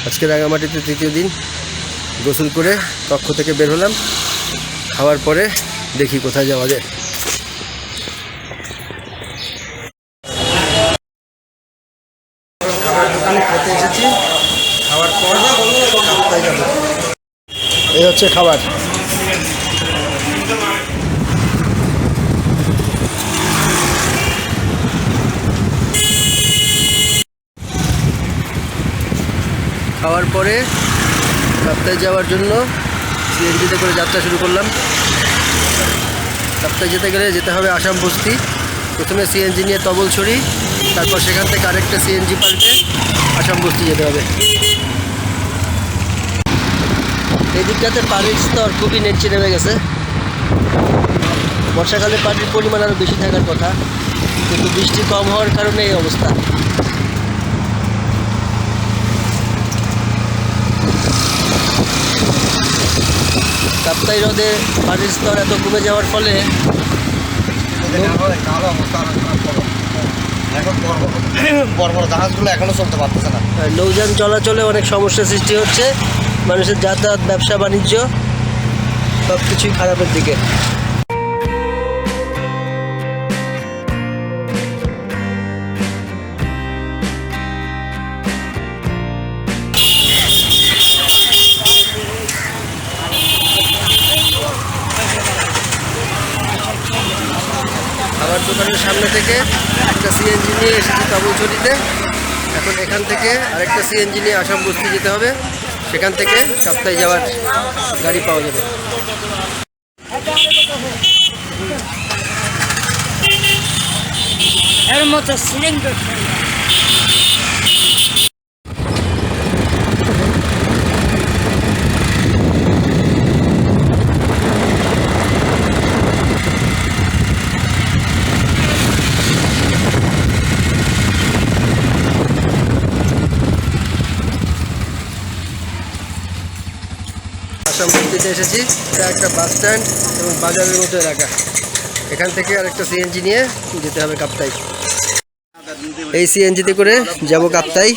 আজকে রাঙামাটিতে তৃতীয় দিন গোসল করে কক্ষ থেকে বের হলাম। খাওয়ার পরে দেখি কোথায় যাওয়া যায়। খাবার দোকানে খেতে এসেছি, খাওয়ার পর কোথায় যাবো। এই হচ্ছে খাবার। খাওয়ার পরে কাপ্তাই যাওয়ার জন্য সিএনজিতে করে যাত্রা শুরু করলাম। কাপ্তাই যেতে হবে আসাম বস্তি। প্রথমে সিএনজি নিয়ে তবলছড়ি, তারপর সেখান থেকে আরেকটা সিএনজি পাল্টে আসাম বস্তি যেতে হবে। এই দিকটাতে পানির স্তর খুবই নেচে নেমে গেছে। বর্ষাকালে পানির পরিমাণ আরও বেশি থাকার কথা, কিন্তু বৃষ্টি কম হওয়ার কারণে এই অবস্থা। কাপ্তাই হ্রদে পানির স্তর এত কমে যাওয়ার ফলে জাহাজগুলো এখনো চলতে পারতেছে না। নৌযান চলাচলে অনেক সমস্যার সৃষ্টি হচ্ছে। মানুষের যাতায়াত, ব্যবসা বাণিজ্য সব কিছুই খারাপের দিকে। খাবার দোকানের সামনে থেকে একটা সিএনজি নিয়ে এসেছি তবলছড়িতে। এখন এখান থেকে আরেকটা সিএনজি নিয়ে আসাম বস্তি যেতে হবে। সেখান থেকে কাপ্তাই যাওয়ার গাড়ি পাওয়া যাবে। এর মতো সিলিন্ডার আসাম বস্তিতে এসেছি। এটা একটা বাস স্ট্যান্ড এবং বাজারের মতো এলাকা। এখান থেকে আরেকটা সিএনজি নিয়ে যেতে হবে কাপ্তাই। এই সিএনজিতে করে যাব কাপ্তাই,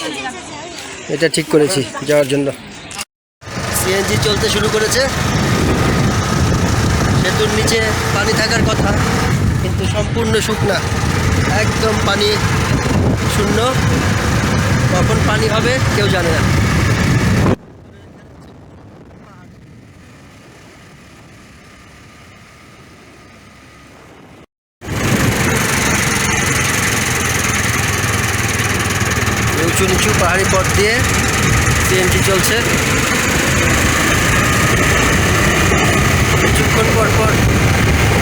এটা ঠিক করেছি যাওয়ার জন্য। সিএনজি চলতে শুরু করেছে। সেতুর নিচে পানি থাকার কথা, কিন্তু সম্পূর্ণ শুকনা, একদম পানি শূন্য। কখন পানি হবে কেউ জানে না। উঁচু নিচু পাহাড়ি পথ দিয়ে সিএনজি চলছে। কিছুক্ষণ পর পর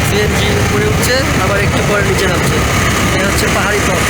সিএনজি উপরে উঠছে, আবার একটু পরে নিচে নামছে। এই হচ্ছে পাহাড়ি পথ।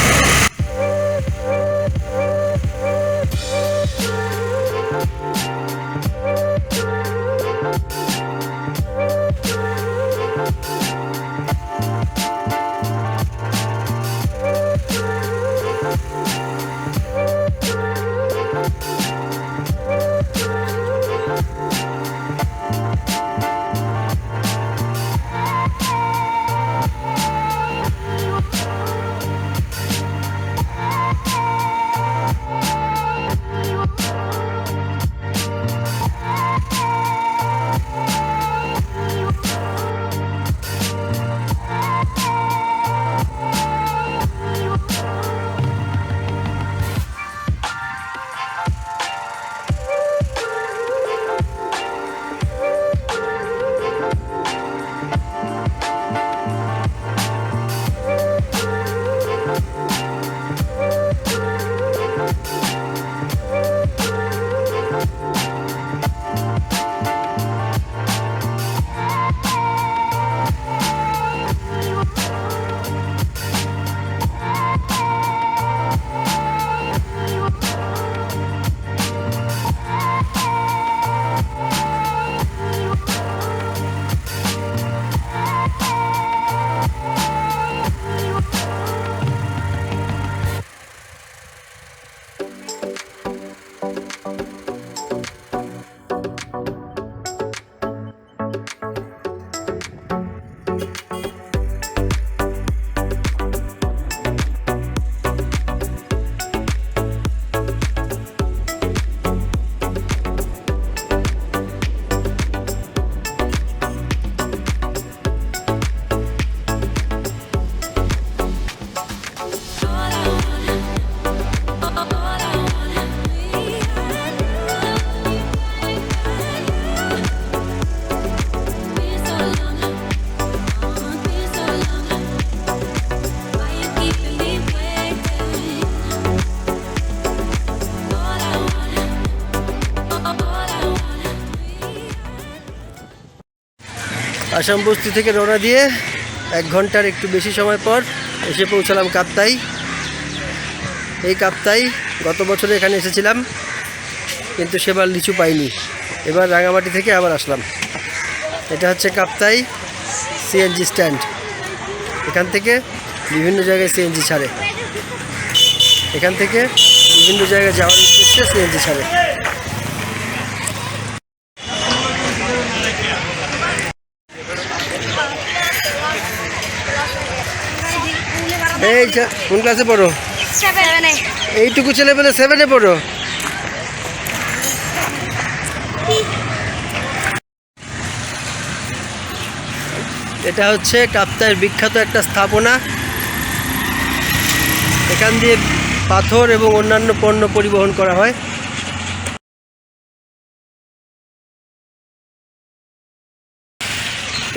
আসাম বস্তি থেকে রওনা দিয়ে 1 ঘন্টার একটু বেশি সময় পর এসে পৌঁছালাম কাপ্তাই। এই কাপ্তাই গত বছরে এখানে এসেছিলাম, কিন্তু সেবার লিচু পাইনি। এবার রাঙামাটি থেকে আবার আসলাম। এটা হচ্ছে কাপ্তাই সিএনজি স্ট্যান্ড। এখান থেকে বিভিন্ন জায়গায় সিএনজি ছাড়ে। এখান থেকে বিভিন্ন জায়গায় যাওয়ার উদ্দেশ্যে সিএনজি ছাড়ে। এই কোন ক্লাসে পড়ো? 7 এইটুকু ছেলে পেলে 7-এ পড়ো? এটা হচ্ছে কাপ্তাইয়ের বিখ্যাত একটা স্থাপনা। এখান দিয়ে পাথর এবং অন্যান্য পণ্য পরিবহন করা হয়।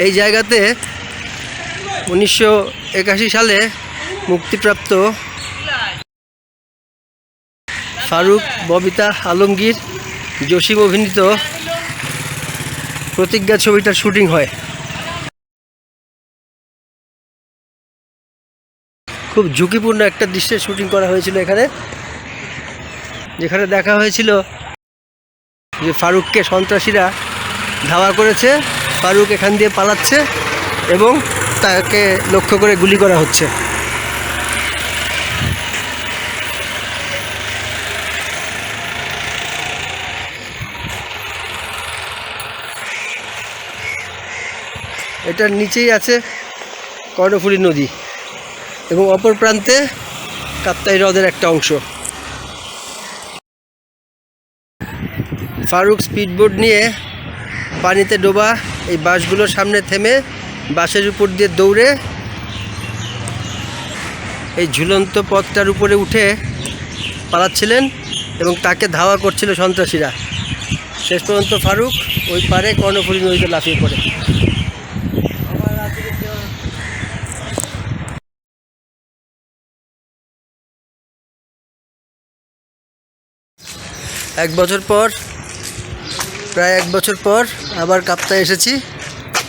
এই জায়গাতে 1981 সালে মুক্তিপ্রাপ্ত ফারুক, ববিতা, আলমগীর, জসিম অভিনীত প্রতিজ্ঞা ছবিটার শুটিং হয়। খুব ঝুঁকিপূর্ণ একটা দৃশ্যের শুটিং করা হয়েছিল এখানে, যেখানে দেখা হয়েছিল যে ফারুককে সন্ত্রাসীরা ধাওয়া করেছে, ফারুক এখান দিয়ে পালাচ্ছে এবং তাকে লক্ষ্য করে গুলি করা হচ্ছে। এটার নিচেই আছে কর্ণফুলী নদী এবং অপর প্রান্তে কাপ্তাই হ্রদের একটা অংশ। ফারুক স্পিডবোট নিয়ে পানিতে ডোবা এই বাসগুলোর সামনে থেমে বাসের উপর দিয়ে দৌড়ে এই ঝুলন্ত পথটার উপরে উঠে পালাচ্ছিলেন এবং তাকে ধাওয়া করছিল সন্ত্রাসীরা। শেষ পর্যন্ত ফারুক ওই পারে কর্ণফুলী নদীতে লাফিয়ে পড়ে। প্রায় এক বছর পর আবার কাপ্তাই এসেছি।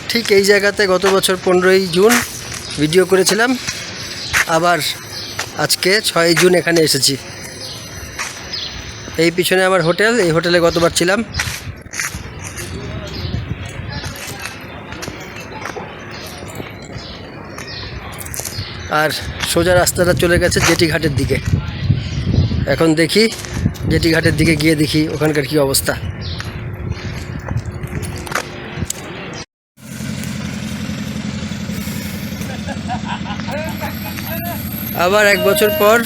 ঠিক এই জায়গাতে গত বছর 15ই জুন ভিডিও করেছিলাম। আবার আজকে 6ই জুন এখানে এসেছি। এই পিছনে আমার হোটেল, এই হোটেলে গতবার ছিলাম। আর সোজা রাস্তাটা চলে গেছে জেটি ঘাটের দিকে। এখন দেখি জেটি ঘাটের দিকে গিয়ে দেখি ওখানকার কি অবস্থা। আবার এক বছর পর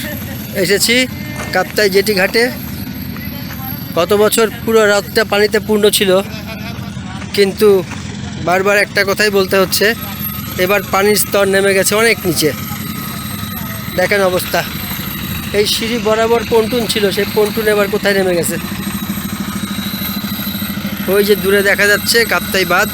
এসেছি কাপ্তাই জেটি ঘাটে। গত বছর পুরো রাতটা পানিতে পূর্ণ ছিল, কিন্তু বারবার একটা কথাই বলতে হচ্ছে, এবার পানির স্তর নেমে গেছে অনেক নিচে। দেখেন অবস্থা। এই সিঁড়ি বরাবর পন্টুন ছিল, সেই পন্টুন এবার কোথায় নেমে গেছে। ওই যে দূরে দেখা যাচ্ছে কাপ্তাই বাঁধ।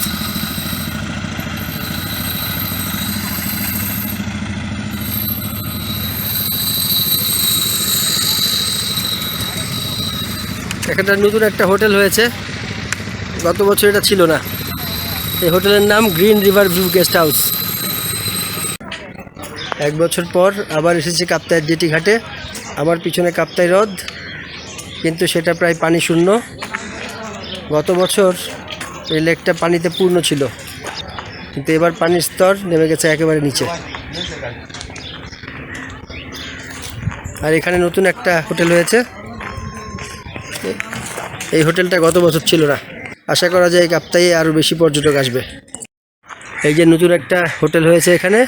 এখানটা নতুন একটা হোটেল হয়েছে, গত বছর এটা ছিল না। এই হোটেলের নাম green river view guest house. এক বছর পর আবার এসেছি কাপ্তাইয়ের জেটি ঘাটে। আমার পিছনে কাপ্তাই হ্রদ, কিন্তু সেটা প্রায় পানি শূন্য। গত বছর এই লেকটা পানিতে পূর্ণ ছিল, কিন্তু এবার পানির স্তর নেমে গেছে একেবারে নিচে। আর এখানে নতুন একটা হোটেল হয়েছে। এই হোটেলটা গত বছর ছিল না। আশা করা যায় কাপ্তাইয়ে আরও বেশি পর্যটক আসবে। এই যে নতুন একটা হোটেল হয়েছে এখানে,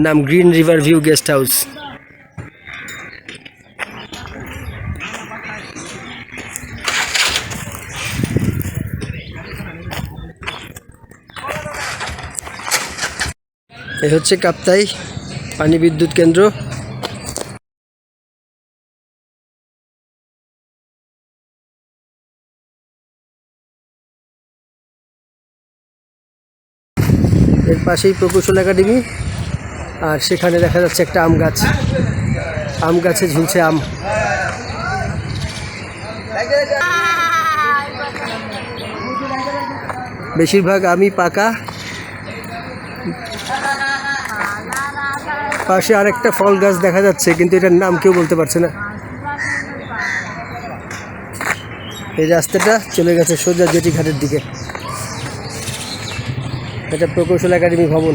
নাম green river view guest house. এই হচ্ছে কাপ্তাই পানি বিদ্যুৎ কেন্দ্র। এর পাশেই প্রকৌশল একাডেমি, আর সেখানে দেখা যাচ্ছে একটা আম গাছ। আম গাছে ঝুলছে আম। বেশিরভাগ আমই পাকা, পাশে আরেকটা ফল গাছ দেখা যাচ্ছে, কিন্তু এটার নাম কেউ বলতে পারছে না। এই রাস্তাটা চলে গেছে সোজা জেটি ঘাটের দিকে। এটা প্রকৌশল একাডেমি ভবন।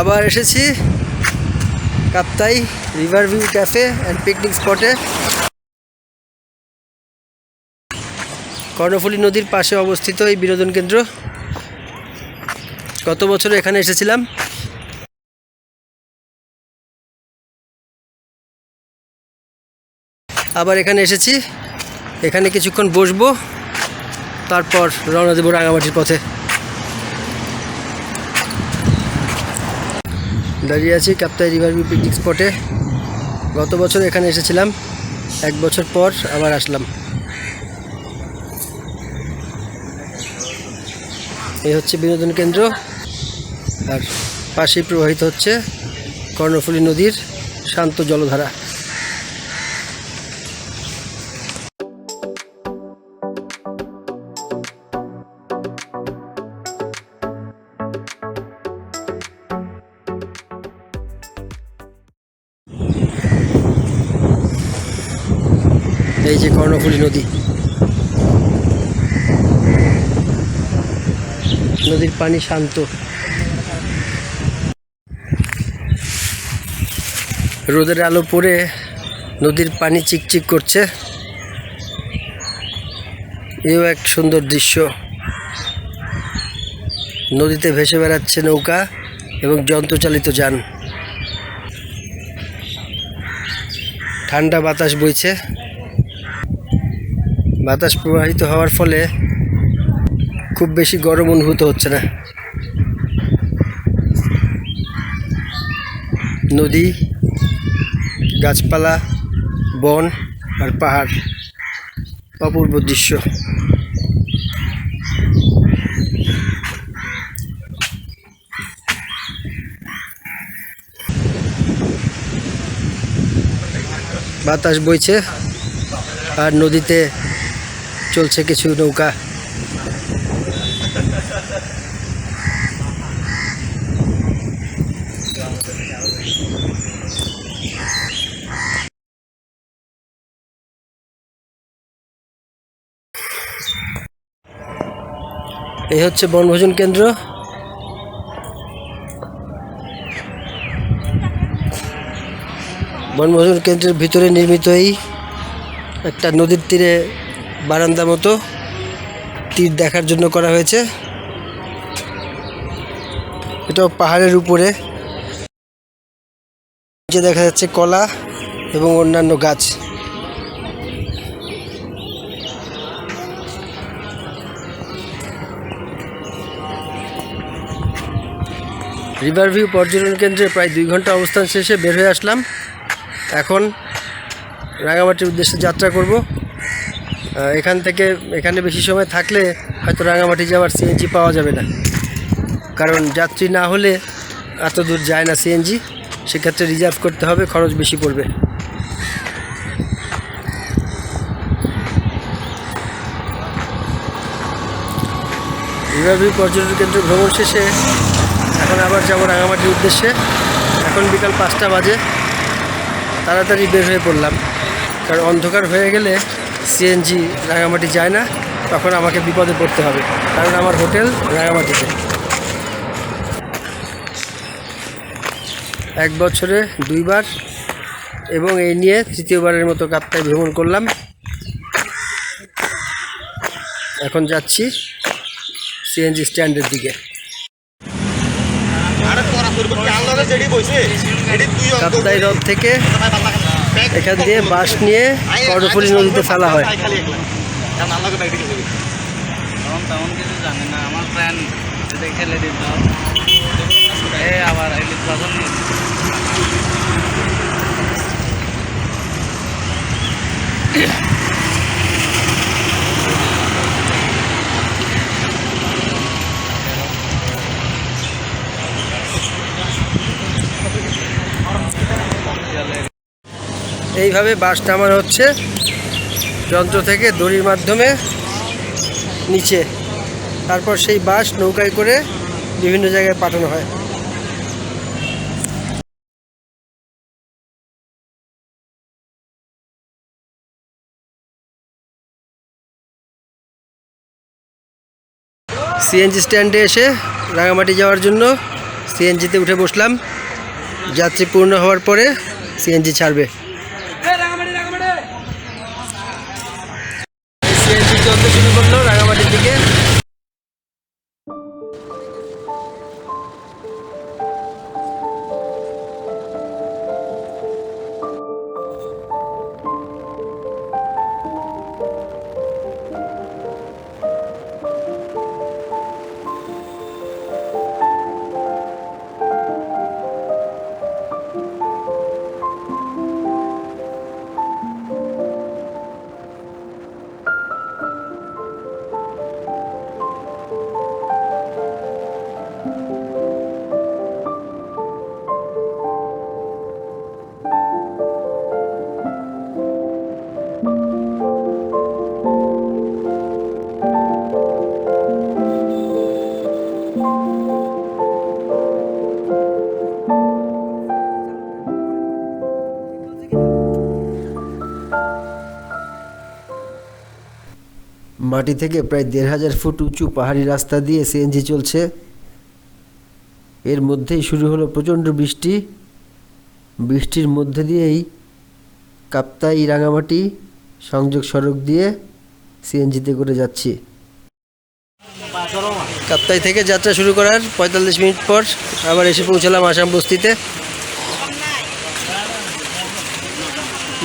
আবার এসেছি Kaptai river view cafe and picnic স্পটে। কর্ণফুলী নদীর পাশে অবস্থিত এই বিনোদন কেন্দ্র। গত বছর এখানে এসেছিলাম। আবার এখানে এসেছি, এখানে কিছুক্ষণ বসবো, তারপর রওনা দেবো রাঙামাটির পথে। দাঁড়িয়ে আছি কাপ্তাই রিভার ভিউ পিকনিক স্পটে। গত বছর এখানে এসেছিলাম, 1 বছর পর আবার আসলাম। এই হচ্ছে বিনোদন কেন্দ্র, আর পাশেই প্রবাহিত হচ্ছে কর্ণফুলী নদীর শান্ত জলধারা। এই যে কর্ণফুলী নদী, নদীর পানি শান্ত। রোদের আলো পড়ে নদীর পানি চিকচিক করছে। এও এক সুন্দর দৃশ্য। নদীতে ভেসে বেড়াচ্ছে নৌকা এবং যন্ত্রচালিত যান। ঠান্ডা বাতাস বইছে। বাতাস প্রবাহিত হওয়ার ফলে খুব বেশি গরম অনুভূত হচ্ছে না। নদী, গাছপালা, বন আর পাহাড়, অপূর্ব দৃশ্য। বাতাস বইছে আর নদীতে চলছে কিছু নৌকা। এই হচ্ছে বনভোজন কেন্দ্র। বনভোজন কেন্দ্রের ভিতরে নির্মিত এই একটা নদীর তীরে বারান্দা মতো তীর দেখার জন্য করা হয়েছে। এটাও পাহাড়ের উপরে। নিচে দেখা যাচ্ছে কলা এবং অন্যান্য গাছ। রিভার ভিউ পর্যটন কেন্দ্রে প্রায় 2 ঘন্টা অবস্থান শেষে বের হয়ে আসলাম। এখন রাঙামাটির উদ্দেশ্যে যাত্রা করব। এখানে বেশি সময় থাকলে হয়তো রাঙামাটি যাওয়ার সিএনজি পাওয়া যাবে না, কারণ যাত্রী না হলে এত দূর যায় না সিএনজি। সেক্ষেত্রে রিজার্ভ করতে হবে, খরচ বেশি পড়বে। রিভার ভিউ পর্যটন কেন্দ্র ভ্রমণ শেষে এখন আবার যাব রাঙামাটির উদ্দেশ্যে। এখন বিকাল 5টা বাজে। তাড়াতাড়ি বের হয়ে পড়লাম, কারণ অন্ধকার হয়ে গেলে সিএনজি রাঙামাটি যায় না, তখন আমাকে বিপদে পড়তে হবে, কারণ আমার হোটেল রাঙামাটিতে। 1 বছরে 2 বার এবং এই নিয়ে 3য়বারের মতো কাপ্তাই ভ্রমণ করলাম। এখন যাচ্ছি সিএনজি স্ট্যান্ডের দিকে। কাপ্তাই হ্রদ থেকে এখান দিয়ে বাস নিয়ে কর্ণফুলী নদীতে ফেলা হয়। তেমন কিছু জানে না, আমার ফ্রেন্ড খেলে দিত আবার এইভাবে বাস নামানো হচ্ছে যন্ত্র থেকে দড়ির মাধ্যমে নিচে, তারপর সেই বাস নৌকায় করে বিভিন্ন জায়গায় পাঠানো হয়। সিএনজি স্ট্যান্ডে এসে রাঙামাটি যাওয়ার জন্য সিএনজিতে উঠে বসলাম। যাত্রী পূর্ণ হওয়ার পরে সিএনজি ছাড়বে। সিএনজি চলতে শুরু করলো রাঙামাটির দিকে। মাটি থেকে প্রায় ১,৫০০ ফুট উঁচু পাহাড়ি রাস্তা দিয়ে সিএনজি চলছে। এর মধ্যেই শুরু হলো প্রচণ্ড বৃষ্টি। বৃষ্টির মধ্যে দিয়েই কাপ্তাই রাঙামাটি সংযোগ সড়ক দিয়ে সিএনজিতে করে যাচ্ছি। কাপ্তাই থেকে যাত্রা শুরু করার ৪৫ মিনিট পর আবার এসে পৌঁছালাম আসাম বস্তিতে।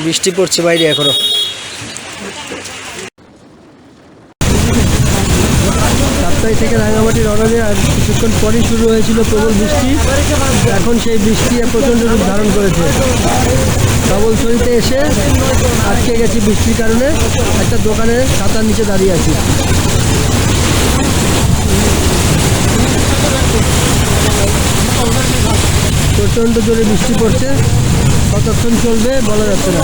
বৃষ্টি পড়ছে বাইরে এখনো। কাপ্তাই থেকে রাঙামাটি রওনা দেওয়ার কিছুক্ষণ পরই শুরু হয়েছিল প্রবল বৃষ্টি। এখন সেই বৃষ্টি প্রচণ্ড রূপ ধারণ করেছে। ডবলছড়িতে এসে আটকে গেছি বৃষ্টির কারণে। একটা দোকানে ছাতার নিচে দাঁড়িয়ে আছি। প্রচণ্ড জোরে বৃষ্টি পড়ছে, কতক্ষণ চলবে বলা যাচ্ছে না।